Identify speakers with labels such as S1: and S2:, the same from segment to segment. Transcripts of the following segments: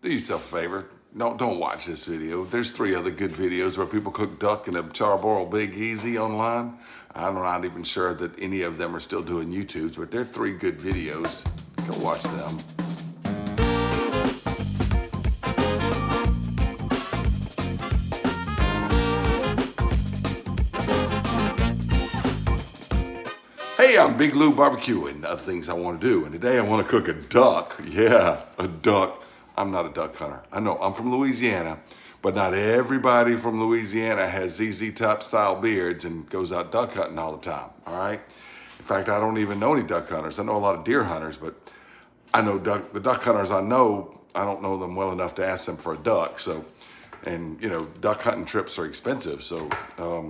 S1: do yourself a favor. Don't watch this video. There's 3 other good videos where people cook duck in a Charbroil Big Easy online. I'm not even sure that any of them are still doing YouTubes, but they're 3 good videos. Go watch them. Hey, I'm Big Lew BBQ and other things I want to do. And today I want to cook a duck. Yeah, a duck. I'm not a duck hunter. I know I'm from Louisiana, but not everybody from Louisiana has ZZ Top style beards and goes out duck hunting all the time. All right. In fact, I don't even know any duck hunters. I know a lot of deer hunters, but I know the duck hunters I know, I don't know them well enough to ask them for a duck. So, and you know, duck hunting trips are expensive. So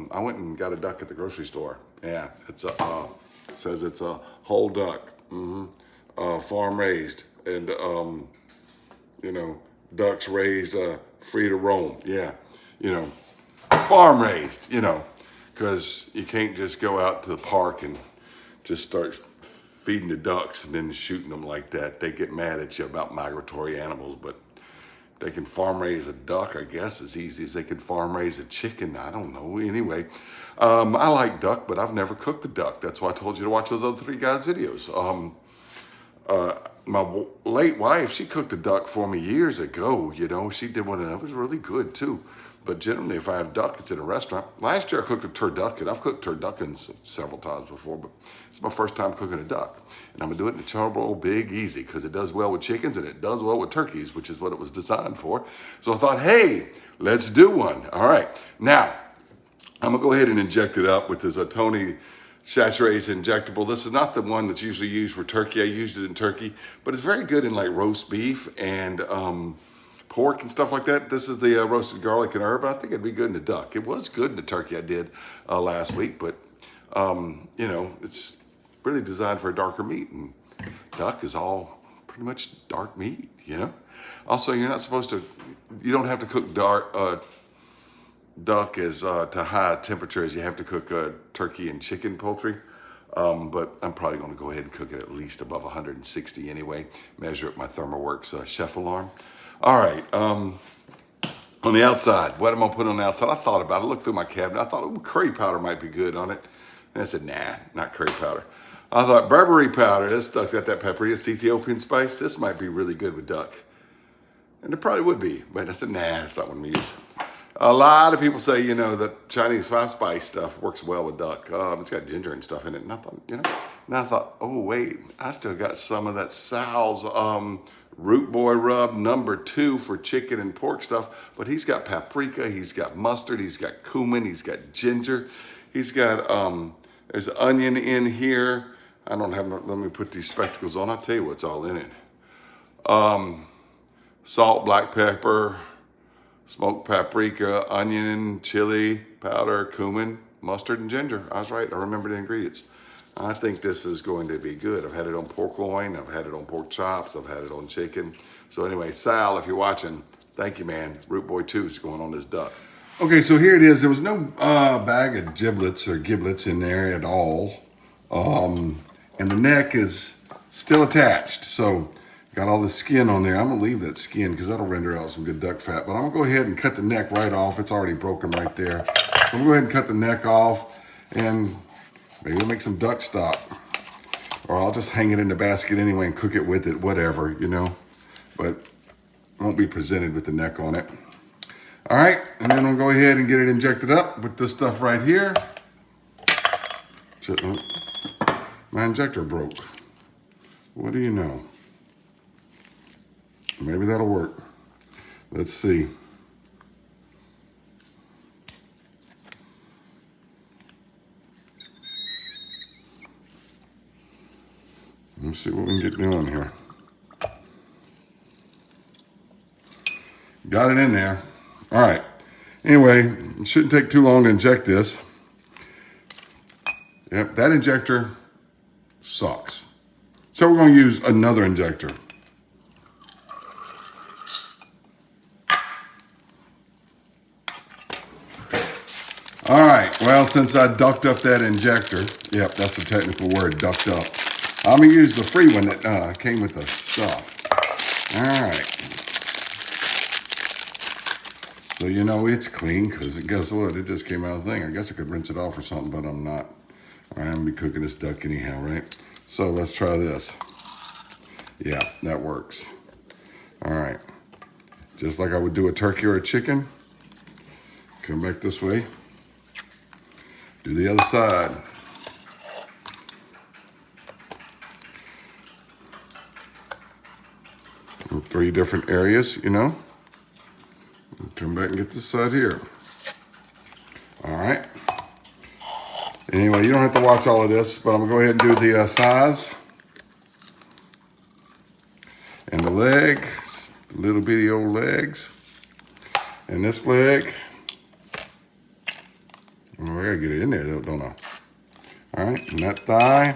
S1: I went and got a duck at the grocery store. Yeah, it's a says it's a whole duck, farm raised, and you know, ducks raised free to roam. Yeah, you know, farm raised. You know, because you can't just go out to the park and just start feeding the ducks and then shooting them like that. They get mad at you about migratory animals, but they can farm raise a duck, I guess, as easy as they can farm raise a chicken. I don't know. Anyway, I like duck, but I've never cooked a duck. That's why I told you to watch those other 3 guys' videos. My late wife, she cooked a duck for me years ago. You know, she did one and it was really good too. But generally, if I have duck, it's in a restaurant. Last year, I cooked a turducken. I've cooked turduckens several times before, but it's my first time cooking a duck. And I'm gonna do it in the Charbroil Big Easy because it does well with chickens and it does well with turkeys, which is what it was designed for. So I thought, hey, let's do one. All right, now, I'm gonna go ahead and inject it up with this Tony Chachere's injectable. This is not the one that's usually used for turkey. I used it in turkey, but it's very good in like roast beef and pork and stuff like that. This is the roasted garlic and herb. I think it'd be good in the duck. It was good in the turkey I did last week, but you know, it's really designed for a darker meat, and duck is all pretty much dark meat, you know? Also, you're not supposed to, you don't have to cook duck as to high temperature as you have to cook turkey and chicken poultry. But I'm probably going to go ahead and cook it at least above 160 anyway. Measure up my ThermoWorks chef alarm. All right, on the outside, what am I putting on the outside? I thought about it, looked through my cabinet. I thought, oh, curry powder might be good on it. And I said, nah, not curry powder. I thought Burberry powder, this duck's got that peppery, it's Ethiopian spice. This might be really good with duck. And it probably would be, but I said, nah, that's not what I'm gonna use. A lot of people say, you know, that Chinese 5-spice stuff works well with duck. It's got ginger and stuff in it. And I thought, you know, and I thought, oh, wait, I still got some of that Sal's Root Boy Rub #2 for chicken and pork stuff. But he's got paprika, he's got mustard, he's got cumin, he's got ginger. He's got, there's onion in here. I don't have, let me put these spectacles on. I'll tell you what's all in it. Salt, black pepper, smoked paprika, onion, chili powder, cumin, mustard, and ginger. I was right, I remember the ingredients. I think this is going to be good. I've had it on pork loin, I've had it on pork chops, I've had it on chicken. So anyway, Sal, if you're watching, thank you, man. Root Boy 2 is going on this duck. Okay, so here it is. There was no bag of giblets or giblets in there at all. And the neck is still attached. So got all the skin on there. I'm gonna leave that skin because that'll render out some good duck fat. But I'm gonna go ahead and cut the neck right off. It's already broken right there. So I'm gonna go ahead and cut the neck off and maybe we'll make some duck stock. Or I'll just hang it in the basket anyway and cook it with it, whatever, you know. But I won't be presented with the neck on it. All right, and then we'll go ahead and get it injected up with this stuff right here. My injector broke. What do you know? Maybe that'll work. Let's see. Let's see what we can get doing here. Got it in there. All right. Anyway, it shouldn't take too long to inject this. Yep, that injector sucks. So we're going to use another injector. All right, well, since I ducked up that injector, yep, that's the technical word, ducked up. I'm gonna use the free one that came with the stuff. All right. so you know it's clean, because guess what? It just came out of the thing. I guess I could rinse it off or something, but I'm not. All right, I'm gonna be cooking this duck anyhow, right? So let's try this. Yeah, that works. All right, just like I would do a turkey or a chicken. Come back this way. Do the other side. Three different areas, you know. Come back and get this side here. All right. Anyway, you don't have to watch all of this, but I'm gonna go ahead and do the thighs and the leg, the little bitty old legs, and this leg. Oh, I gotta get it in there, don't I? All right, and that thigh.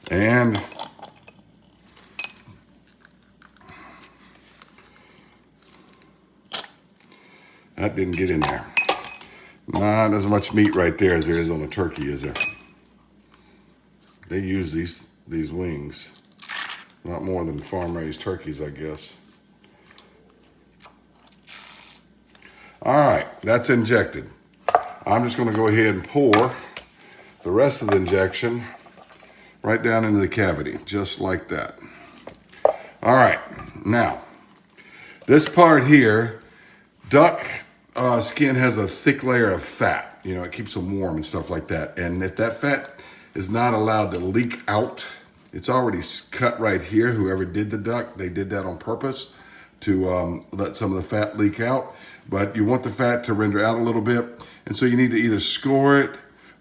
S1: And that didn't get in there. Not as much meat right there as there is on the turkey, is there? They use these wings a lot more than farm-raised turkeys, I guess. All right, that's injected. I'm just gonna go ahead and pour the rest of the injection right down into the cavity, just like that. All right, now, this part here, duck skin has a thick layer of fat. You know, it keeps them warm and stuff like that. And if that fat is not allowed to leak out, it's already cut right here. Whoever did the duck, they did that on purpose to let some of the fat leak out. But you want the fat to render out a little bit. And so you need to either score it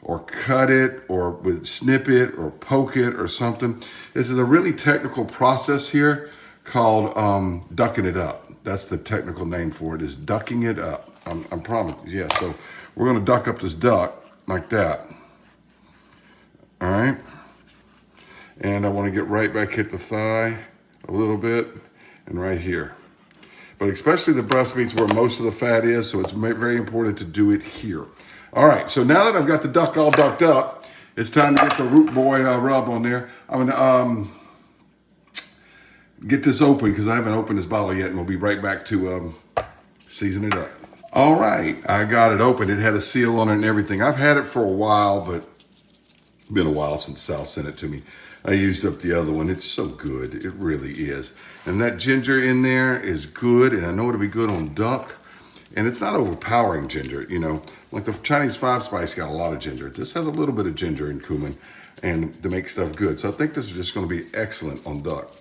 S1: or cut it or snip it or poke it or something. This is a really technical process here called ducking it up. That's the technical name for it, is ducking it up. I'm promising, yeah. So we're gonna duck up this duck like that. All right. And I wanna get right back at the thigh a little bit and right here. But especially the breast meat's where most of the fat is, so it's very important to do it here. All right, so now that I've got the duck all ducked up, it's time to get the root boy rub on there. I'm gonna get this open because I haven't opened this bottle yet, and we'll be right back to season it up. All right, I got it open. It had a seal on it and everything. I've had it for a while, but it's been a while since Sal sent it to me. I used up the other one. It's so good, it really is. And that ginger in there is good, and I know it'll be good on duck. And it's not overpowering ginger, you know. Like the Chinese 5-spice got a lot of ginger. This has a little bit of ginger and cumin and to make stuff good. So I think this is just gonna be excellent on duck.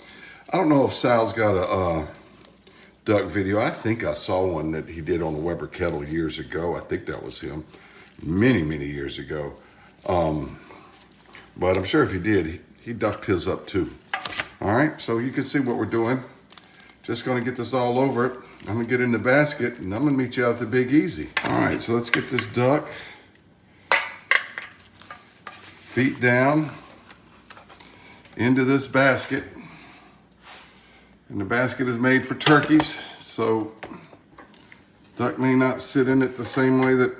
S1: I don't know if Sal's got a duck video. I think I saw one that he did on the Weber kettle years ago. I think that was him, many, many years ago. But I'm sure if he did, he ducked his up too. All right, so you can see what we're doing. Just gonna get this all over it. I'm gonna get in the basket and I'm gonna meet you out at the Big Easy. All right, so let's get this duck. Feet down into this basket. And the basket is made for turkeys, so duck may not sit in it the same way that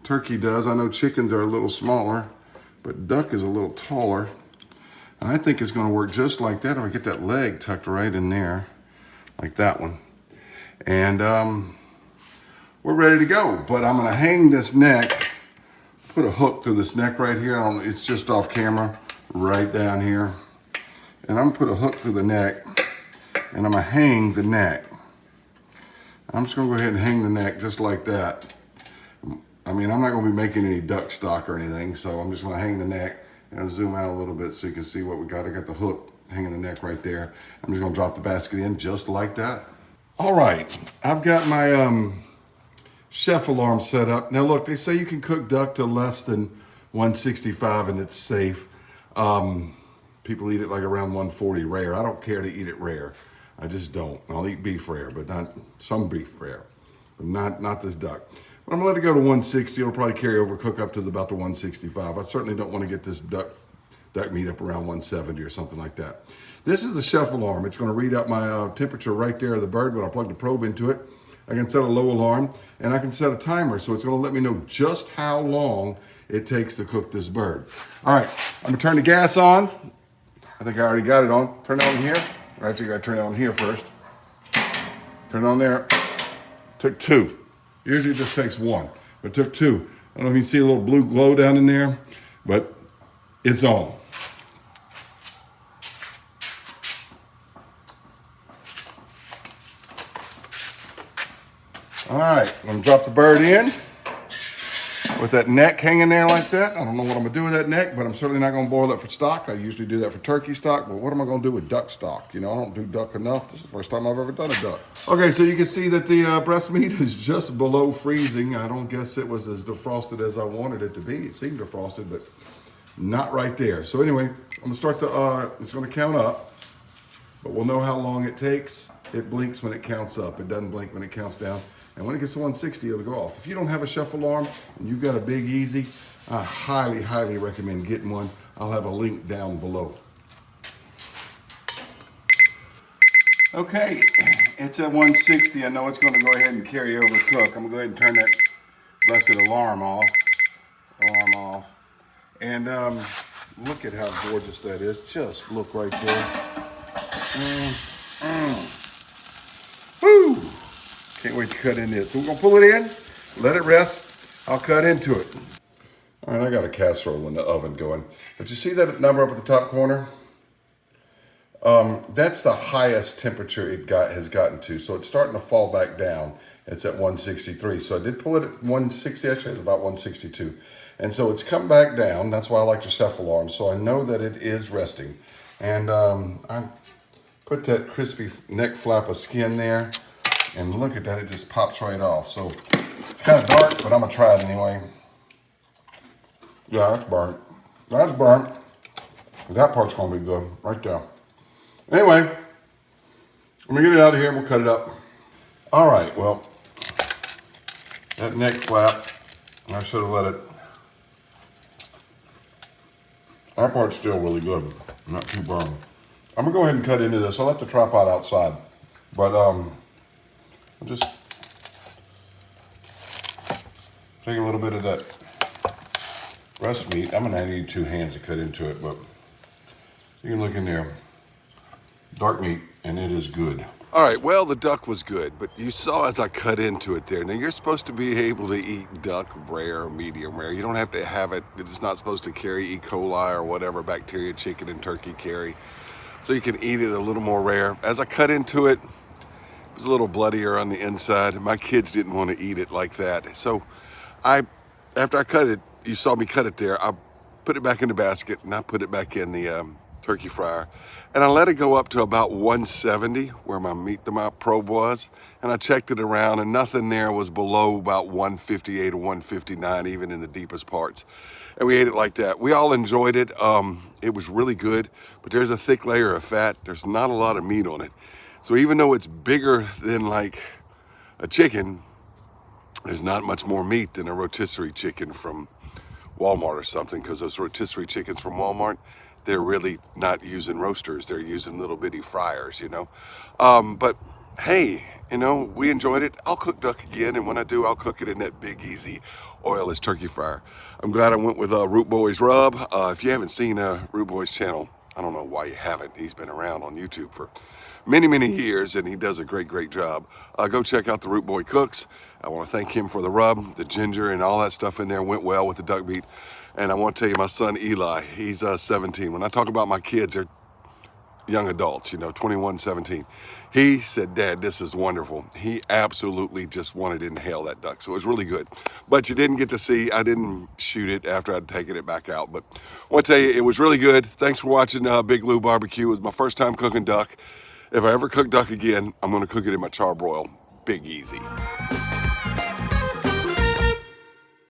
S1: turkey does. I know chickens are a little smaller, but duck is a little taller. And I think it's gonna work just like that if I get that leg tucked right in there, like that one. And we're ready to go. But I'm gonna hang this neck, put a hook through this neck right here. It's just off camera, right down here. And I'm gonna put a hook through the neck, and I'm gonna hang the neck. I'm just gonna go ahead and hang the neck just like that. I mean, I'm not gonna be making any duck stock or anything, so I'm just gonna hang the neck. And I'll zoom out a little bit so you can see what we got. I got the hook hanging the neck right there. I'm just gonna drop the basket in just like that. All right, I've got my chef alarm set up. Now look, they say you can cook duck to less than 165 and it's safe. People eat it like around 140 rare. I don't care to eat it rare. I just don't. I'll eat beef rare, but not some beef rare, but not this duck. But I'm gonna let it go to 160. It'll probably carry over, cook up to about the 165. I certainly don't want to get this duck meat up around 170 or something like that. This is the chef alarm. It's gonna read up my temperature right there of the bird when I plug the probe into it. I can set a low alarm and I can set a timer. So it's gonna let me know just how long it takes to cook this bird. All right, I'm gonna turn the gas on. I think I already got it on. Turn it on here. Actually, I gotta turn it on here first. Turn it on there. Took 2. Usually it just takes 1, but it took 2. I don't know if you can see a little blue glow down in there, but it's on. All right, I'm gonna drop the bird in with that neck hanging there like that. I don't know what I'm gonna do with that neck, but I'm certainly not gonna boil it for stock. I usually do that for turkey stock, but what am I gonna do with duck stock? You know, I don't do duck enough. This is the first time I've ever done a duck. Okay, so you can see that the breast meat is just below freezing. I don't guess it was as defrosted as I wanted it to be. It seemed defrosted, but not right there. So anyway, I'm gonna start the, it's gonna count up, but we'll know how long it takes. It blinks when it counts up. It doesn't blink when it counts down. And when it gets to 160, it'll go off. If you don't have a chef alarm and you've got a Big Easy, I highly, highly recommend getting one. I'll have a link down below. Okay, it's at 160. I know it's gonna go ahead and carry over cook. I'm gonna go ahead and turn that blessed alarm off. And look at how gorgeous that is. Just look right there. Woo! Can't wait to cut into it. So we're gonna pull it in, let it rest. I'll cut into it. All right, I got a casserole in the oven going. But you see that number up at the top corner? That's the highest temperature it has gotten to. So it's starting to fall back down. It's at 163. So I did pull it at 160, actually it's about 162. And so it's come back down. That's why I like the chef alarm. So I know that it is resting. And I put that crispy neck flap of skin there. And look at that, it just pops right off. So it's kind of dark, but I'm gonna try it anyway. Yeah, that's burnt. That's burnt. That part's gonna be good, right there. Anyway, let me get it out of here and we'll cut it up. All right, well, that neck flap, I should have let it. That part's still really good, not too burned. I'm gonna go ahead and cut into this. I'll let the tripod outside, but I'll just take a little bit of that breast meat. I'm gonna need 2 hands to cut into it, but you can look in there. Dark meat, and it is good. All right, well, the duck was good, but you saw as I cut into it there. Now, you're supposed to be able to eat duck rare or medium rare. You don't have to have it. It's not supposed to carry E. coli or whatever bacteria chicken and turkey carry. So you can eat it a little more rare. As I cut into it, it was a little bloodier on the inside. My kids didn't want to eat it like that. So after I cut it, you saw me cut it there, I put it back in the basket and I put it back in the turkey fryer. And I let it go up to about 170 where my Meet the Mouth probe was. And I checked it around and nothing there was below about 158 or 159, even in the deepest parts. And we ate it like that. We all enjoyed it. It was really good, but there's a thick layer of fat. There's not a lot of meat on it. So even though it's bigger than like a chicken, there's not much more meat than a rotisserie chicken from Walmart or something, because those rotisserie chickens from Walmart, they're really not using roasters. They're using little bitty fryers, you know. But hey, you know, we enjoyed it. I'll cook duck again, and when I do, I'll cook it in that Big Easy oilless turkey fryer. I'm glad I went with Root Boy's rub. If you haven't seen Root Boy's channel, I don't know why you haven't. He's been around on YouTube for many, many years, and he does a great, great job. Go check out the Root Boy Cooks. I want to thank him for the rub, the ginger, and all that stuff in there went well with the duck meat. And I want to tell you, my son Eli, he's 17. When I talk about my kids, they're young adults, you know, 21, 17. He said, "Dad, this is wonderful." He absolutely just wanted to inhale that duck. So it was really good. But you didn't get to see, I didn't shoot it after I'd taken it back out. But I want to tell you, it was really good. Thanks for watching Big Lew BBQ. It was my first time cooking duck. If I ever cook duck again, I'm going to cook it in my Charbroil Big Easy.